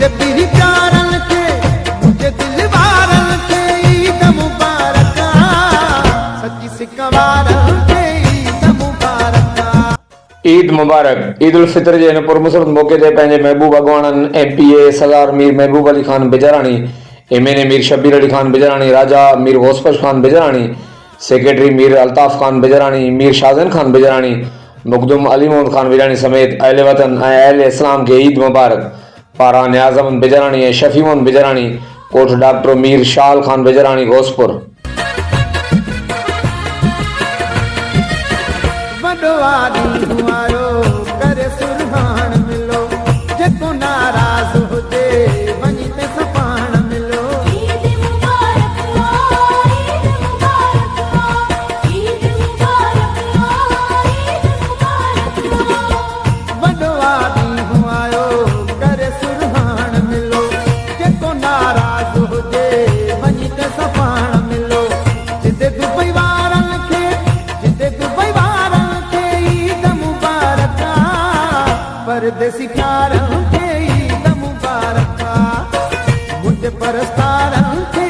मुझे पीरी प्यारन के मुझे दिल वारन के ईद मुबारक सच्ची सिकवारन के ईद मुबारक। ईद मुबारक। ईद उल फितर जे पुरमसरत मौके ते पंहिंजे महबूब अॻवाननि MPA सरदार मीर महबूब अली खान बिजराणी, MNA मीर शब्बीर अली खान बिजराणी, राजा मीर गौसबख्श खान बिजराणी, सेक्रेटरी मीर अल्ताफ खान बिजराणी, मीर शाहजन खान बिजराणी, मुकदुम अली मोहम्मद खान बिजराणी समेत अहले वतन ऐं अहले इस्लाम खे ईद मुबारक। पारा न्याज़ अहमद बिजराणी ऐं शफी मोहम्मद बिजराणी, कोट डॉक्टर मीर शाल खान बिजराणी घोसपुर। वॾो आदमी हुआरो करे सुरहान मिलो, जेको नाराज़ हुजे वञी ते सपाण मिलो। ईद मुबारक ईद मुबारक ईद मुबारक ईद मुबारक। वॾो आदमी हुआरो करे सुरहान मिलो, जेको नाराज़ हुजे वञी ते सपाण मिलो। जिते दुबई वारनि खे जिते दुबई वारनि खे ईद मुबारक, परदेसी प्यारनि खे ईद मुबारक, मुंहिंजे परस्तारनि खे